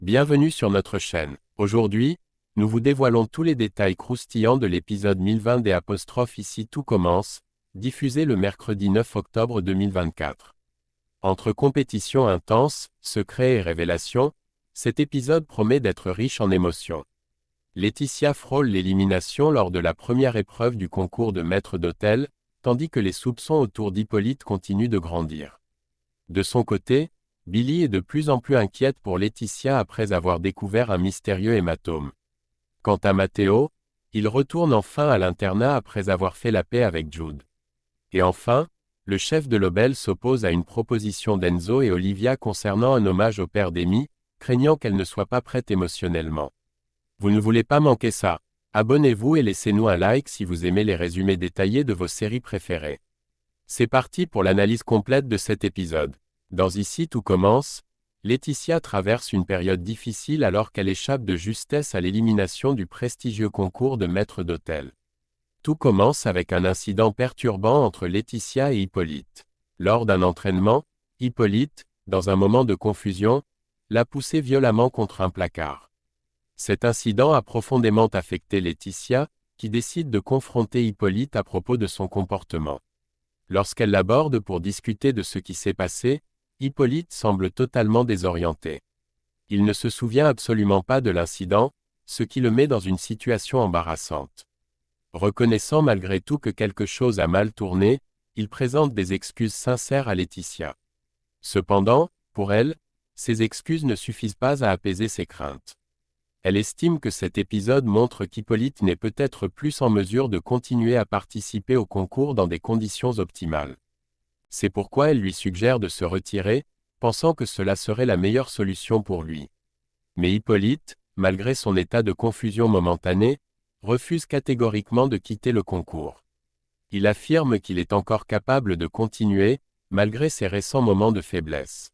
Bienvenue sur notre chaîne. Aujourd'hui, nous vous dévoilons tous les détails croustillants de l'épisode 1020 des ' Ici tout commence, diffusé le mercredi 9 octobre 2024. Entre compétition intense, secrets et révélations, cet épisode promet d'être riche en émotions. Laetitia frôle l'élimination lors de la première épreuve du concours de maître d'hôtel, tandis que les soupçons autour d'Hippolyte continuent de grandir. De son côté, Billy est de plus en plus inquiète pour Laetitia après avoir découvert un mystérieux hématome. Quant à Matteo, il retourne enfin à l'internat après avoir fait la paix avec Jude. Et enfin, le chef de l'Obel s'oppose à une proposition d'Enzo et Olivia concernant un hommage au père d'Amy, craignant qu'elle ne soit pas prête émotionnellement. Vous ne voulez pas manquer ça. Abonnez-vous et laissez-nous un like si vous aimez les résumés détaillés de vos séries préférées. C'est parti pour l'analyse complète de cet épisode. Dans Ici tout commence, Laetitia traverse une période difficile alors qu'elle échappe de justesse à l'élimination du prestigieux concours de maître d'hôtel. Tout commence avec un incident perturbant entre Laetitia et Hippolyte. Lors d'un entraînement, Hippolyte, dans un moment de confusion, l'a poussée violemment contre un placard. Cet incident a profondément affecté Laetitia, qui décide de confronter Hippolyte à propos de son comportement. Lorsqu'elle l'aborde pour discuter de ce qui s'est passé, Hippolyte semble totalement désorienté. Il ne se souvient absolument pas de l'incident, ce qui le met dans une situation embarrassante. Reconnaissant malgré tout que quelque chose a mal tourné, il présente des excuses sincères à Laetitia. Cependant, pour elle, ces excuses ne suffisent pas à apaiser ses craintes. Elle estime que cet épisode montre qu'Hippolyte n'est peut-être plus en mesure de continuer à participer au concours dans des conditions optimales. C'est pourquoi elle lui suggère de se retirer, pensant que cela serait la meilleure solution pour lui. Mais Hippolyte, malgré son état de confusion momentanée, refuse catégoriquement de quitter le concours. Il affirme qu'il est encore capable de continuer, malgré ses récents moments de faiblesse.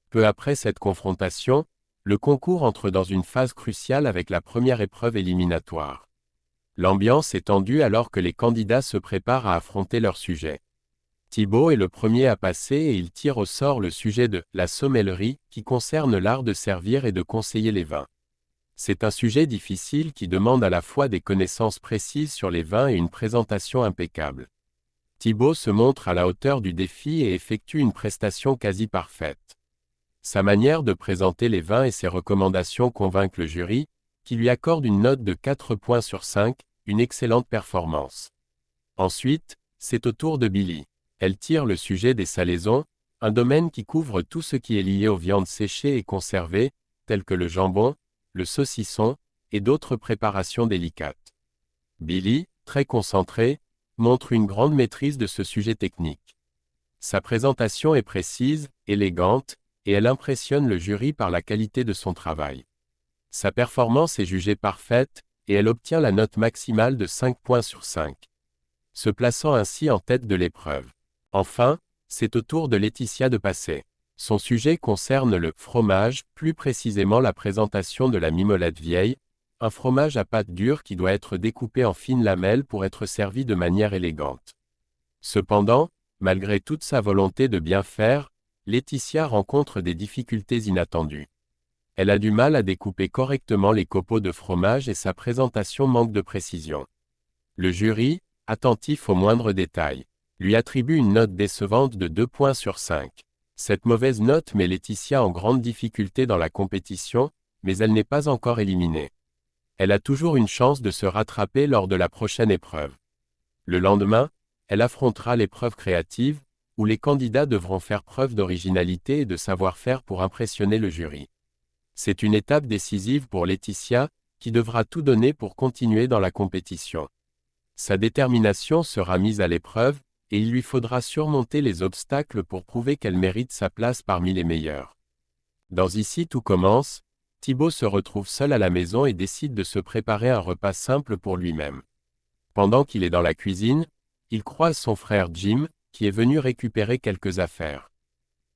Peu après cette confrontation, le concours entre dans une phase cruciale avec la première épreuve éliminatoire. L'ambiance est tendue alors que les candidats se préparent à affronter leur sujet. Thibaut est le premier à passer et il tire au sort le sujet de « la sommellerie » qui concerne l'art de servir et de conseiller les vins. C'est un sujet difficile qui demande à la fois des connaissances précises sur les vins et une présentation impeccable. Thibaut se montre à la hauteur du défi et effectue une prestation quasi parfaite. Sa manière de présenter les vins et ses recommandations convainquent le jury, qui lui accorde une note de 4 points sur 5, une excellente performance. Ensuite, c'est au tour de Billy. Elle tire le sujet des salaisons, un domaine qui couvre tout ce qui est lié aux viandes séchées et conservées, telles que le jambon, le saucisson, et d'autres préparations délicates. Billy, très concentré, montre une grande maîtrise de ce sujet technique. Sa présentation est précise, élégante, et elle impressionne le jury par la qualité de son travail. Sa performance est jugée parfaite, et elle obtient la note maximale de 5 points sur 5. Se plaçant ainsi en tête de l'épreuve. Enfin, c'est au tour de Laetitia de passer. Son sujet concerne le fromage, plus précisément la présentation de la mimolette vieille, un fromage à pâte dure qui doit être découpé en fines lamelles pour être servi de manière élégante. Cependant, malgré toute sa volonté de bien faire, Laetitia rencontre des difficultés inattendues. Elle a du mal à découper correctement les copeaux de fromage et sa présentation manque de précision. Le jury, attentif aux moindres détails, lui attribue une note décevante de 2 points sur 5. Cette mauvaise note met Laetitia en grande difficulté dans la compétition, mais elle n'est pas encore éliminée. Elle a toujours une chance de se rattraper lors de la prochaine épreuve. Le lendemain, elle affrontera l'épreuve créative, où les candidats devront faire preuve d'originalité et de savoir-faire pour impressionner le jury. C'est une étape décisive pour Laetitia, qui devra tout donner pour continuer dans la compétition. Sa détermination sera mise à l'épreuve, et il lui faudra surmonter les obstacles pour prouver qu'elle mérite sa place parmi les meilleurs. Dans Ici tout commence, Thibaut se retrouve seul à la maison et décide de se préparer un repas simple pour lui-même. Pendant qu'il est dans la cuisine, il croise son frère Jim, qui est venu récupérer quelques affaires.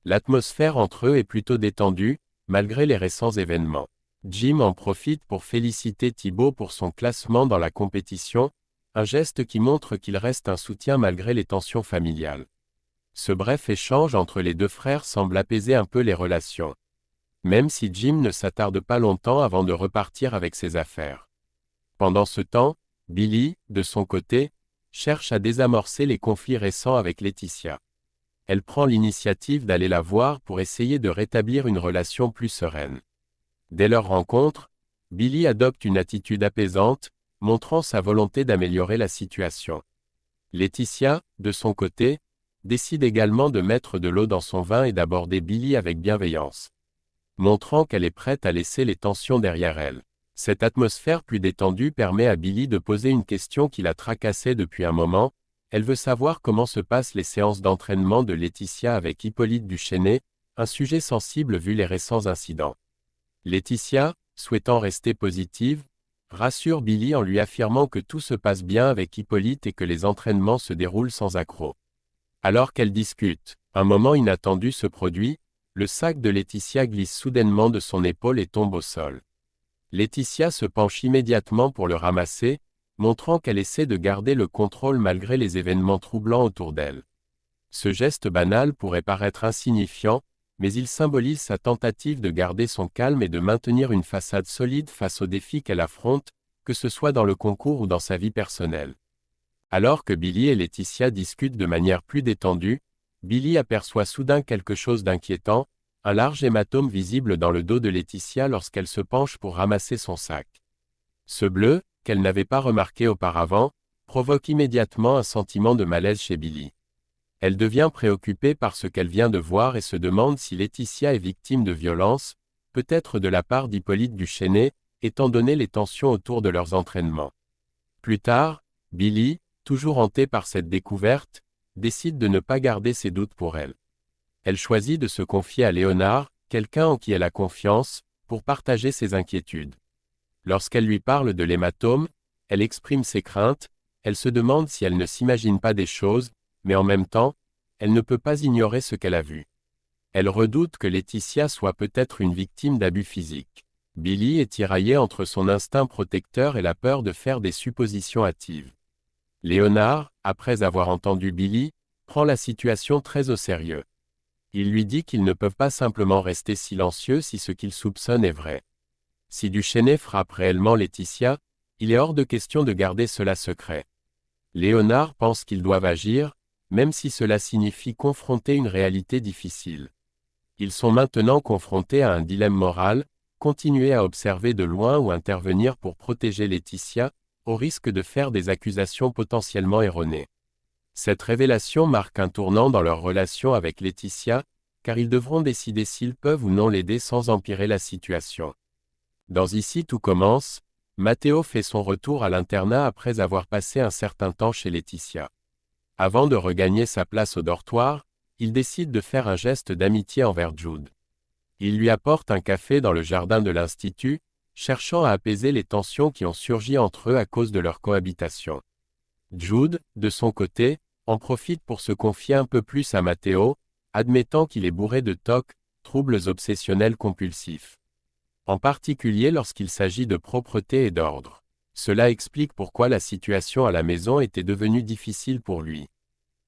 L'atmosphère entre eux est plutôt détendue, malgré les récents événements. Jim en profite pour féliciter Thibaut pour son classement dans la compétition, un geste qui montre qu'il reste un soutien malgré les tensions familiales. Ce bref échange entre les deux frères semble apaiser un peu les relations. même si Jim ne s'attarde pas longtemps avant de repartir avec ses affaires. Pendant ce temps, Billy, de son côté, cherche à désamorcer les conflits récents avec Laetitia. Elle prend l'initiative d'aller la voir pour essayer de rétablir une relation plus sereine. Dès leur rencontre, Billy adopte une attitude apaisante, montrant sa volonté d'améliorer la situation. Laetitia, de son côté, décide également de mettre de l'eau dans son vin et d'aborder Billy avec bienveillance, montrant qu'elle est prête à laisser les tensions derrière elle. Cette atmosphère plus détendue permet à Billy de poser une question qui la tracassait depuis un moment. Elle veut savoir comment se passent les séances d'entraînement de Laetitia avec Hippolyte Duchesnay, un sujet sensible vu les récents incidents. Laetitia, souhaitant rester positive, rassure Billy en lui affirmant que tout se passe bien avec Hippolyte et que les entraînements se déroulent sans accroc. Alors qu'elles discutent, un moment inattendu se produit, le sac de Laetitia glisse soudainement de son épaule et tombe au sol. Laetitia se penche immédiatement pour le ramasser, montrant qu'elle essaie de garder le contrôle malgré les événements troublants autour d'elle. Ce geste banal pourrait paraître insignifiant, mais il symbolise sa tentative de garder son calme et de maintenir une façade solide face aux défis qu'elle affronte, que ce soit dans le concours ou dans sa vie personnelle. Alors que Billy et Laetitia discutent de manière plus détendue, Billy aperçoit soudain quelque chose d'inquiétant, un large hématome visible dans le dos de Laetitia lorsqu'elle se penche pour ramasser son sac. Ce bleu, qu'elle n'avait pas remarqué auparavant, provoque immédiatement un sentiment de malaise chez Billy. Elle devient préoccupée par ce qu'elle vient de voir et se demande si Laetitia est victime de violences, peut-être de la part d'Hippolyte Duchesnay, étant donné les tensions autour de leurs entraînements. Plus tard, Billy, toujours hantée par cette découverte, décide de ne pas garder ses doutes pour elle. Elle choisit de se confier à Léonard, quelqu'un en qui elle a confiance, pour partager ses inquiétudes. Lorsqu'elle lui parle de l'hématome, elle exprime ses craintes, elle se demande si elle ne s'imagine pas des choses, mais en même temps, elle ne peut pas ignorer ce qu'elle a vu. Elle redoute que Laetitia soit peut-être une victime d'abus physiques. Billy est tiraillé entre son instinct protecteur et la peur de faire des suppositions hâtives. Léonard, après avoir entendu Billy, prend la situation très au sérieux. Il lui dit qu'ils ne peuvent pas simplement rester silencieux si ce qu'ils soupçonnent est vrai. Si Duchesnay frappe réellement Laetitia, il est hors de question de garder cela secret. Léonard pense qu'ils doivent agir, même si cela signifie confronter une réalité difficile. Ils sont maintenant confrontés à un dilemme moral, continuer à observer de loin ou intervenir pour protéger Laetitia, au risque de faire des accusations potentiellement erronées. Cette révélation marque un tournant dans leur relation avec Laetitia, car ils devront décider s'ils peuvent ou non l'aider sans empirer la situation. Dans Ici tout commence, Matteo fait son retour à l'internat après avoir passé un certain temps chez Laetitia. Avant de regagner sa place au dortoir, il décide de faire un geste d'amitié envers Jude. Il lui apporte un café dans le jardin de l'Institut, cherchant à apaiser les tensions qui ont surgi entre eux à cause de leur cohabitation. Jude, de son côté, en profite pour se confier un peu plus à Matteo, admettant qu'il est bourré de TOC, troubles obsessionnels compulsifs. En particulier lorsqu'il s'agit de propreté et d'ordre. Cela explique pourquoi la situation à la maison était devenue difficile pour lui.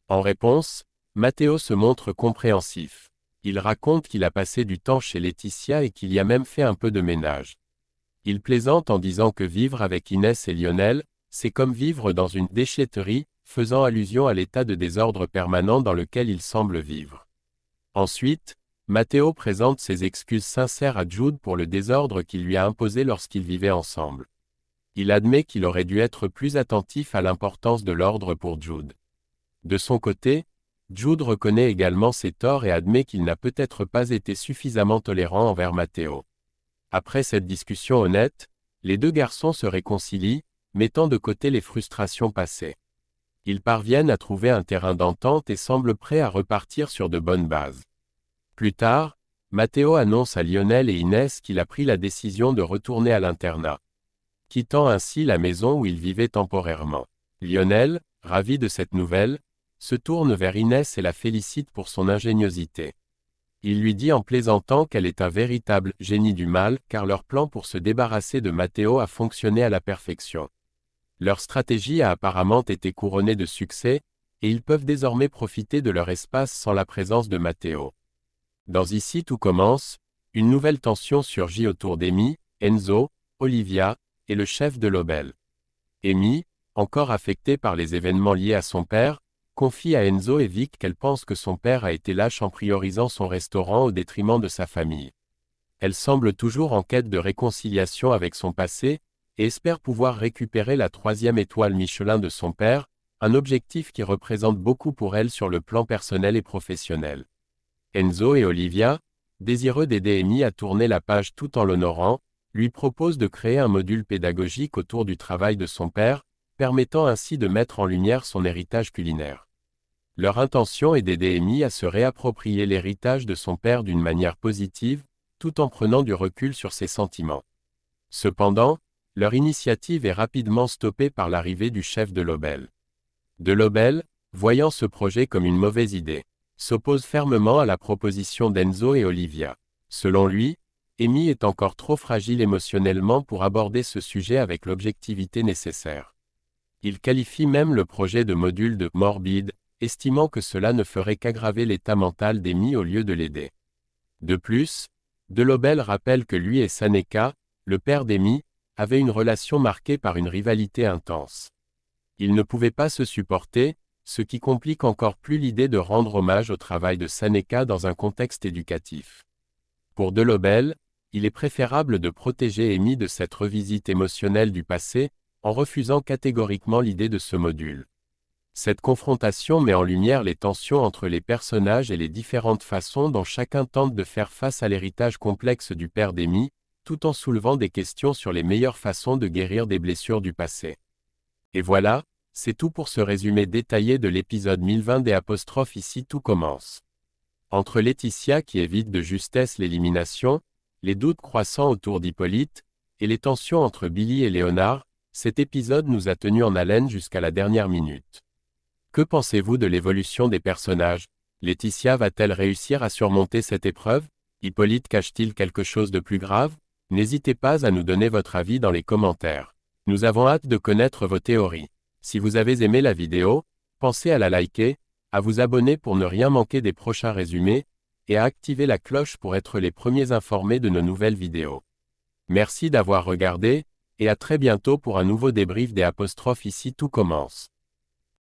En réponse, Matteo se montre compréhensif. Il raconte qu'il a passé du temps chez Laetitia et qu'il y a même fait un peu de ménage. Il plaisante en disant que vivre avec Inès et Lionel, c'est comme vivre dans une déchetterie, faisant allusion à l'état de désordre permanent dans lequel il semble vivre. Ensuite, Matteo présente ses excuses sincères à Jude pour le désordre qu'il lui a imposé lorsqu'ils vivaient ensemble. Il admet qu'il aurait dû être plus attentif à l'importance de l'ordre pour Jude. De son côté, Jude reconnaît également ses torts et admet qu'il n'a peut-être pas été suffisamment tolérant envers Matteo. Après cette discussion honnête, les deux garçons se réconcilient, mettant de côté les frustrations passées. Ils parviennent à trouver un terrain d'entente et semblent prêts à repartir sur de bonnes bases. Plus tard, Matteo annonce à Lionel et Inès qu'il a pris la décision de retourner à l'internat, quittant ainsi la maison où il vivait temporairement. Lionel, ravi de cette nouvelle, se tourne vers Inès et la félicite pour son ingéniosité. Il lui dit en plaisantant qu'elle est un véritable génie du mal car leur plan pour se débarrasser de Matteo a fonctionné à la perfection. Leur stratégie a apparemment été couronnée de succès, et ils peuvent désormais profiter de leur espace sans la présence de Matteo. Dans Ici tout commence, Une nouvelle tension surgit autour d'Amy, Enzo, Olivia, et le chef de Lobel. Amy, encore affectée par les événements liés à son père, confie à Enzo et Vic qu'elle pense que son père a été lâche en priorisant son restaurant au détriment de sa famille. Elle semble toujours en quête de réconciliation avec son passé, et espère pouvoir récupérer la 3e étoile Michelin de son père, un objectif qui représente beaucoup pour elle sur le plan personnel et professionnel. Enzo et Olivia, désireux d'aider Amy à tourner la page tout en l'honorant, lui proposent de créer un module pédagogique autour du travail de son père, permettant ainsi de mettre en lumière son héritage culinaire. Leur intention est d'aider Amy à se réapproprier l'héritage de son père d'une manière positive, tout en prenant du recul sur ses sentiments. Cependant, leur initiative est rapidement stoppée par l'arrivée du chef de Lobel. De Lobel, voyant ce projet comme une mauvaise idée, s'oppose fermement à la proposition d'Enzo et Olivia. Selon lui, Amy est encore trop fragile émotionnellement pour aborder ce sujet avec l'objectivité nécessaire. Il qualifie même le projet de module de « morbide », estimant que cela ne ferait qu'aggraver l'état mental d'Amy au lieu de l'aider. De plus, De Lobel rappelle que lui et Saneka, le père d'Amy, avaient une relation marquée par une rivalité intense. Ils ne pouvaient pas se supporter, ce qui complique encore plus l'idée de rendre hommage au travail de Saneka dans un contexte éducatif. Pour De Lobel, il est préférable de protéger Amy de cette revisite émotionnelle du passé, en refusant catégoriquement l'idée de ce module. Cette confrontation met en lumière les tensions entre les personnages et les différentes façons dont chacun tente de faire face à l'héritage complexe du père d'Amy, tout en soulevant des questions sur les meilleures façons de guérir des blessures du passé. Et voilà, c'est tout pour ce résumé détaillé de l'épisode 1020 des ' ici tout commence. Entre Laetitia qui évite de justesse l'élimination, les doutes croissants autour d'Hippolyte, et les tensions entre Billy et Léonard, cet épisode nous a tenus en haleine jusqu'à la dernière minute. Que pensez-vous de l'évolution des personnages? Laetitia va-t-elle réussir à surmonter cette épreuve? Hippolyte cache-t-il quelque chose de plus grave? N'hésitez pas à nous donner votre avis dans les commentaires. Nous avons hâte de connaître vos théories. Si vous avez aimé la vidéo, pensez à la liker, à vous abonner pour ne rien manquer des prochains résumés, et à activer la cloche pour être les premiers informés de nos nouvelles vidéos. Merci d'avoir regardé, et à très bientôt pour un nouveau débrief des ' ici tout commence.